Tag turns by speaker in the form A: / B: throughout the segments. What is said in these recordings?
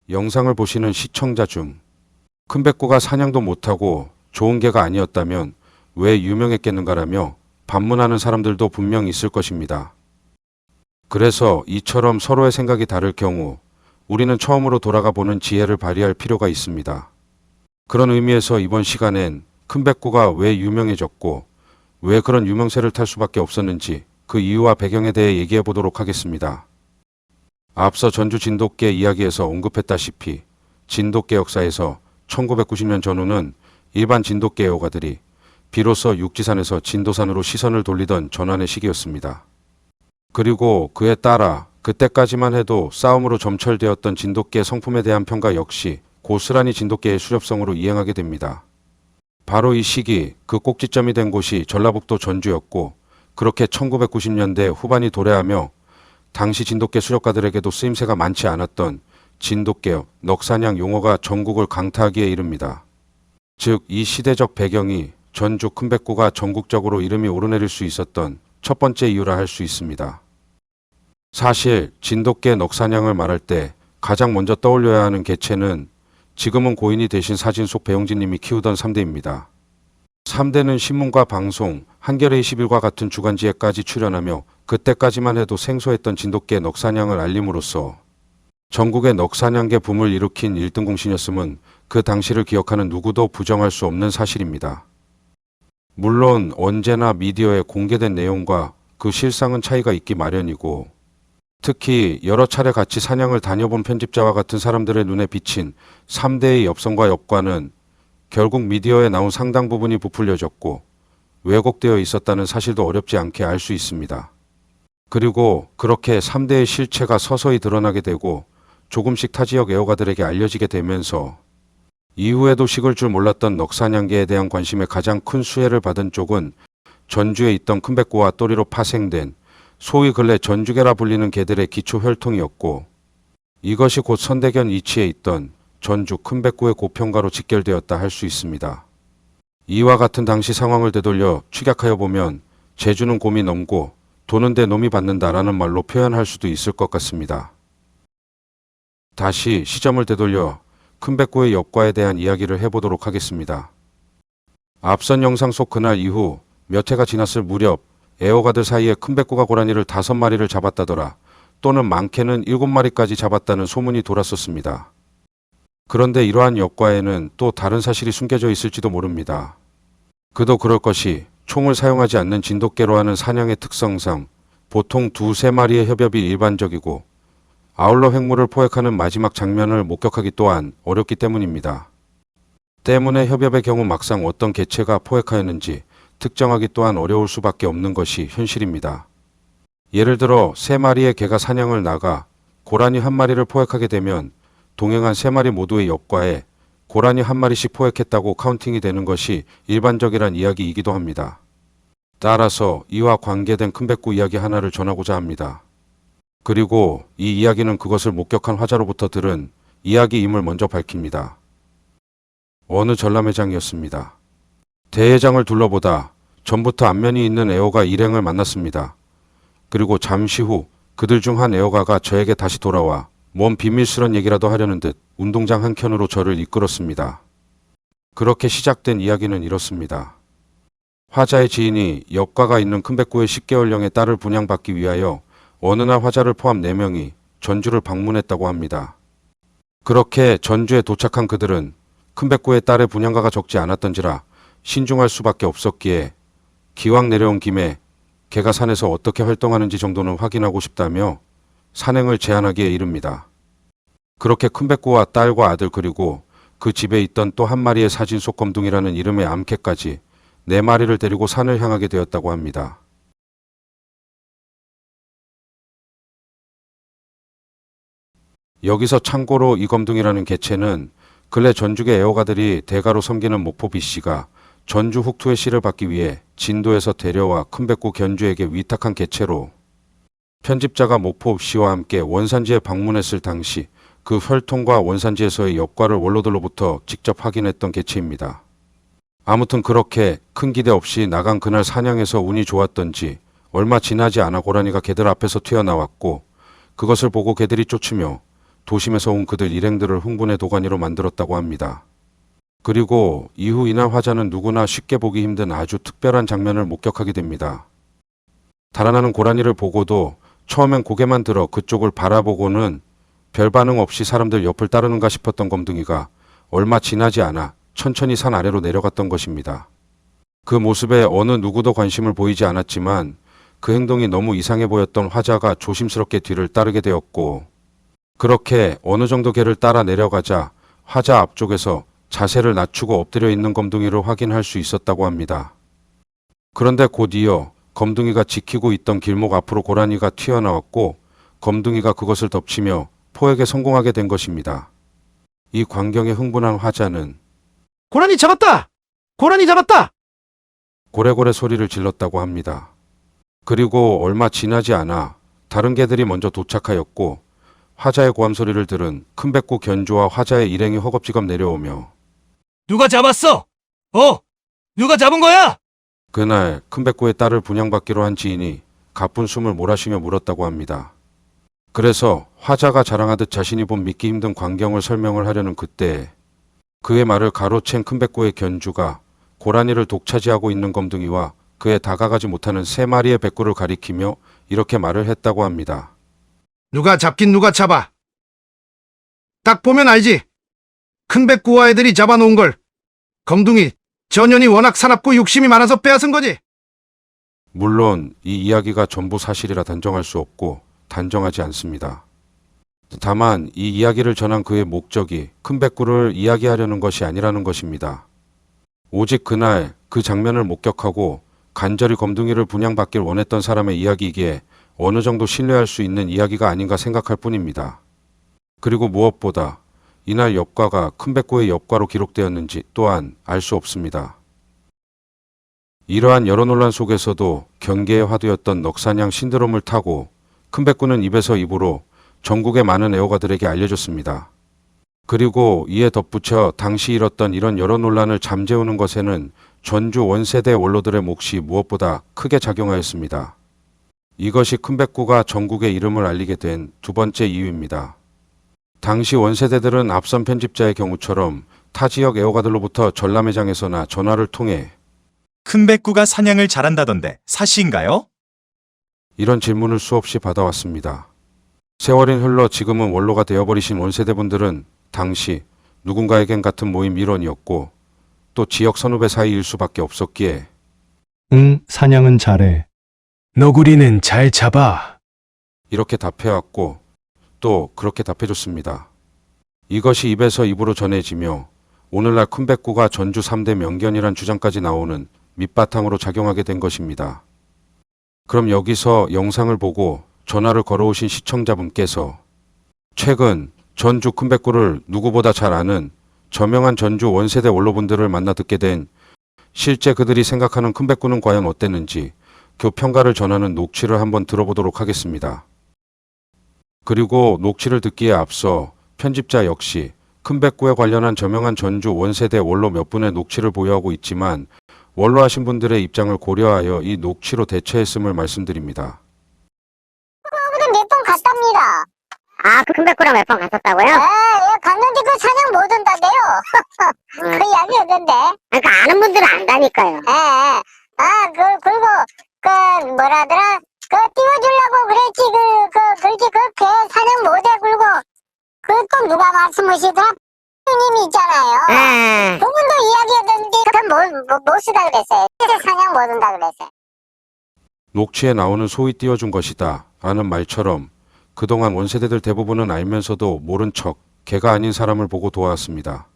A: 영상을 보시는 시청자 중 큰백구가 사냥도 못하고 좋은 개가 아니었다면 왜 유명했겠는가라며 반문하는 사람들도 분명 있을 것입니다. 그래서 이처럼 서로의 생각이 다를 경우 우리는 처음으로 돌아가 보는 지혜를 발휘할 필요가 있습니다. 그런 의미에서 이번 시간엔 큰백구가 왜 유명해졌고 왜 그런 유명세를 탈 수밖에 없었는지 그 이유와 배경에 대해 얘기해 보도록 하겠습니다. 앞서 전주 진돗개 이야기에서 언급했다시피 진돗개 역사에서 1990년 전후는 일반 진돗개 애호가들이 비로소 육지산에서 진도산으로 시선을 돌리던 전환의 시기였습니다. 그리고 그에 따라 그때까지만 해도 싸움으로 점철되었던 진돗개 성품에 대한 평가 역시 고스란히 진돗개의 수렵성으로 이행하게 됩니다. 바로 이 시기 그 꼭지점이 된 곳이 전라북도 전주였고 그렇게 1990년대 후반이 도래하며 당시 진돗개 수렵가들에게도 쓰임새가 많지 않았던 진돗개, 넉사냥 용어가 전국을 강타하기에 이릅니다. 즉 이 시대적 배경이 전주 큰백구가 전국적으로 이름이 오르내릴 수 있었던 첫 번째 이유라 할 수 있습니다. 사실 진돗개 넉사냥을 말할 때 가장 먼저 떠올려야 하는 개체는 지금은 고인이 되신 사진 속 배용진님이 키우던 3대입니다. 3대는 신문과 방송, 한겨레 21과 같은 주간지에까지 출연하며 그때까지만 해도 생소했던 진돗개 넉사냥을 알림으로써 전국의 넉사냥개 붐을 일으킨 1등 공신이었음은 그 당시를 기억하는 누구도 부정할 수 없는 사실입니다. 물론 언제나 미디어에 공개된 내용과 그 실상은 차이가 있기 마련이고 특히 여러 차례 같이 사냥을 다녀본 편집자와 같은 사람들의 눈에 비친 3대의 엽성과 엽과는 결국 미디어에 나온 상당 부분이 부풀려졌고 왜곡되어 있었다는 사실도 어렵지 않게 알 수 있습니다. 그리고 그렇게 3대의 실체가 서서히 드러나게 되고 조금씩 타 지역 애호가들에게 알려지게 되면서 이후에도 식을 줄 몰랐던 넉사냥개에 대한 관심에 가장 큰 수혜를 받은 쪽은 전주에 있던 큰백구와 또리로 파생된 소위 근래 전주개라 불리는 개들의 기초 혈통이었고 이것이 곧 선대견 이치에 있던 전주 큰백구의 고평가로 직결되었다 할 수 있습니다. 이와 같은 당시 상황을 되돌려 축약하여 보면 재주는 곰이 넘고 도는 데 놈이 받는다라는 말로 표현할 수도 있을 것 같습니다. 다시 시점을 되돌려 큰백구의 엽과에 대한 이야기를 해보도록 하겠습니다. 앞선 영상 속 그날 이후 몇 해가 지났을 무렵 애호가들 사이에 큰백구가 고라니를 5마리를 잡았다더라 또는 많게는 7마리까지 잡았다는 소문이 돌았었습니다. 그런데 이러한 엽과에는 또 다른 사실이 숨겨져 있을지도 모릅니다. 그도 그럴 것이 총을 사용하지 않는 진돗개로 하는 사냥의 특성상 보통 2~3마리의 협업이 일반적이고 아울러 횡물을 포획하는 마지막 장면을 목격하기 또한 어렵기 때문입니다. 때문에 협업의 경우 막상 어떤 개체가 포획하였는지 특정하기 또한 어려울 수밖에 없는 것이 현실입니다. 예를 들어 3마리의 개가 사냥을 나가 고라니 1마리를 포획하게 되면 동행한 3마리 모두의 엽과에 고라니 1마리씩 포획했다고 카운팅이 되는 것이 일반적이란 이야기이기도 합니다. 따라서 이와 관계된 큰백구 이야기 하나를 전하고자 합니다. 그리고 이 이야기는 그것을 목격한 화자로부터 들은 이야기임을 먼저 밝힙니다. 어느 전람회장이었습니다. 대회장을 둘러보다 전부터 안면이 있는 애호가 일행을 만났습니다. 그리고 잠시 후 그들 중 한 애호가가 저에게 다시 돌아와 뭔 비밀스런 얘기라도 하려는 듯 운동장 한켠으로 저를 이끌었습니다. 그렇게 시작된 이야기는 이렇습니다. 화자의 지인이 엽과가 있는 큰백구의 10개월령의 딸을 분양받기 위하여 어느 날 화자를 포함 4명이 전주를 방문했다고 합니다. 그렇게 전주에 도착한 그들은 큰백구의 딸의 분양가가 적지 않았던지라 신중할 수밖에 없었기에 기왕 내려온 김에 개가 산에서 어떻게 활동하는지 정도는 확인하고 싶다며 산행을 제안하기에 이릅니다. 그렇게 큰백구와 딸과 아들 그리고 그 집에 있던 또 1마리의 사진 속 검둥이라는 이름의 암캐까지 4마리를 데리고 산을 향하게 되었다고 합니다. 여기서 참고로 이 검둥이라는 개체는 근래 전주계 애호가들이 대가로 섬기는 목포 B씨가 전주 훅투의 씨를 받기 위해 진도에서 데려와 큰백구 견주에게 위탁한 개체로 편집자가 목포 B씨와 함께 원산지에 방문했을 당시 그 혈통과 원산지에서의 엽과를 원로들로부터 직접 확인했던 개체입니다. 아무튼 그렇게 큰 기대 없이 나간 그날 사냥에서 운이 좋았던지 얼마 지나지 않아 고라니가 개들 앞에서 튀어나왔고 그것을 보고 개들이 쫓으며 도심에서 온 그들 일행들을 흥분의 도가니로 만들었다고 합니다. 그리고 이후 이날 화자는 누구나 쉽게 보기 힘든 아주 특별한 장면을 목격하게 됩니다. 달아나는 고라니를 보고도 처음엔 고개만 들어 그쪽을 바라보고는 별 반응 없이 사람들 옆을 따르는가 싶었던 검둥이가 얼마 지나지 않아 천천히 산 아래로 내려갔던 것입니다. 그 모습에 어느 누구도 관심을 보이지 않았지만 그 행동이 너무 이상해 보였던 화자가 조심스럽게 뒤를 따르게 되었고, 그렇게 어느 정도 걔를 따라 내려가자 화자 앞쪽에서 자세를 낮추고 엎드려 있는 검둥이를 확인할 수 있었다고 합니다. 그런데 곧 이어 검둥이가 지키고 있던 길목 앞으로 고라니가 튀어나왔고 검둥이가 그것을 덮치며 포획에 성공하게 된 것입니다. 이 광경에 흥분한 화자는
B: 고라니 잡았다! 고라니 잡았다!
A: 고래고래 소리를 질렀다고 합니다. 그리고 얼마 지나지 않아 다른 개들이 먼저 도착하였고 화자의 고함 소리를 들은 큰백구 견주와 화자의 일행이 허겁지겁 내려오며
B: 누가 잡았어? 누가 잡은 거야?
A: 그날 큰백구의 딸을 분양받기로 한 지인이 가쁜 숨을 몰아쉬며 물었다고 합니다. 그래서 화자가 자랑하듯 자신이 본 믿기 힘든 광경을 설명을 하려는 그때 그의 말을 가로챈 큰백구의 견주가 고라니를 독차지하고 있는 검둥이와 그에 다가가지 못하는 3마리의 백구를 가리키며 이렇게 말을 했다고 합니다.
B: 누가 잡긴 누가 잡아. 딱 보면 알지. 큰 백구와 애들이 잡아놓은 걸. 검둥이, 전현이 워낙 사납고 욕심이 많아서 빼앗은 거지.
A: 물론 이 이야기가 전부 사실이라 단정할 수 없고 단정하지 않습니다. 다만 이 이야기를 전한 그의 목적이 큰 백구를 이야기하려는 것이 아니라는 것입니다. 오직 그날 그 장면을 목격하고 간절히 검둥이를 분양받길 원했던 사람의 이야기이기에 어느 정도 신뢰할 수 있는 이야기가 아닌가 생각할 뿐입니다. 그리고 무엇보다 이날 엽과가 큰 백구의 엽과로 기록되었는지 또한 알 수 없습니다. 이러한 여러 논란 속에서도 경계의 화두였던 넉사냥 신드롬을 타고 큰 백구는 입에서 입으로 전국의 많은 애호가들에게 알려졌습니다. 그리고 이에 덧붙여 당시 일었던 이런 여러 논란을 잠재우는 것에는 전주 원세대 원로들의 몫이 무엇보다 크게 작용하였습니다. 이것이 큰 백구가 전국의 이름을 알리게 된 두 번째 이유입니다. 당시 원세대들은 앞선 편집자의 경우처럼 타 지역 애호가들로부터 전람회장에서나 전화를 통해
C: 큰 백구가 사냥을 잘한다던데 사실인가요?
A: 이런 질문을 수없이 받아왔습니다. 세월이 흘러 지금은 원로가 되어버리신 원세대분들은 당시 누군가에겐 같은 모임 일원이었고 또 지역 선후배 사이일 수밖에 없었기에
D: 응, 사냥은 잘해. 너구리는 잘 잡아.
A: 이렇게 답해왔고 또 그렇게 답해줬습니다. 이것이 입에서 입으로 전해지며 오늘날 큰 백구가 전주 3대 명견이란 주장까지 나오는 밑바탕으로 작용하게 된 것입니다. 그럼 여기서 영상을 보고 전화를 걸어오신 시청자분께서 최근 전주 큰 백구를 누구보다 잘 아는 저명한 전주 원세대 원로분들을 만나 듣게 된 실제 그들이 생각하는 큰 백구는 과연 어땠는지 그 평가를 전하는 녹취를 한번 들어보도록 하겠습니다. 그리고 녹취를 듣기에 앞서 편집자 역시 큰 백구에 관련한 저명한 전주 원세대 원로 몇 분의 녹취를 보유하고 있지만 원로하신 분들의 입장을 고려하여 이 녹취로 대처했음을 말씀드립니다.
E: 몇 번 갔답니다.
F: 아, 그 큰백구랑 몇 번 갔었다고요?
E: 예, 갔는데 그 사냥 못 온다대요. 그 이야기 하던데.
F: 그러니까 아는 분들은 안다니까요.
E: 예. 그리고, 뭐라더라. 띄워주려고 그랬지. 그렇게 사냥 못해. 그리고, 또 누가 말씀하시더라. 님이 있잖아요.
F: 예.
E: 그분도 이야기하던데, 못 쓰다 그랬어요. 사냥 못 온다 그랬어요.
A: 녹취에 나오는 소위 띄워준 것이다 라는 말처럼 그동안 원세대들 대부분은 알면서도 모른 척 개가 아닌 사람을 보고 도와왔습니다.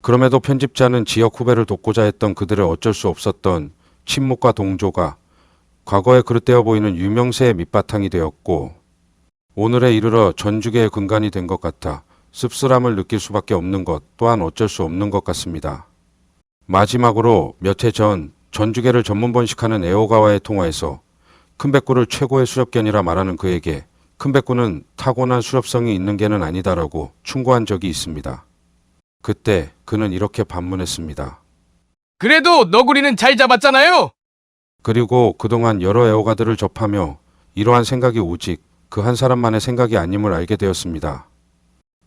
A: 그럼에도 편집자는 지역 후배를 돕고자 했던 그들의 어쩔 수 없었던 친목과 동조가 과거에 그릇되어 보이는 유명세의 밑바탕이 되었고 오늘에 이르러 전주계의 근간이 된 것 같아 씁쓸함을 느낄 수밖에 없는 것 또한 어쩔 수 없는 것 같습니다. 마지막으로 몇 해 전 전주계를 전문번식하는 애호가와의 통화에서 큰 백구를 최고의 수렵견이라 말하는 그에게 큰 백구는 타고난 수렵성이 있는 개는 아니다라고 충고한 적이 있습니다. 그때 그는 이렇게 반문했습니다.
G: 그래도 너구리는 잘 잡았잖아요.
A: 그리고 그동안 여러 애호가들을 접하며 이러한 생각이 오직 그 한 사람만의 생각이 아님을 알게 되었습니다.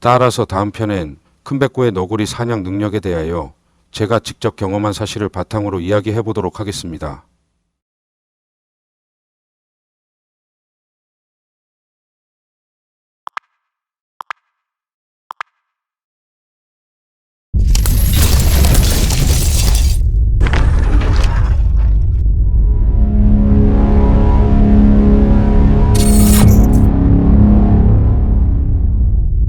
A: 따라서 다음 편엔 큰백구의 너구리 사냥 능력에 대하여 제가 직접 경험한 사실을 바탕으로 이야기해 보도록 하겠습니다.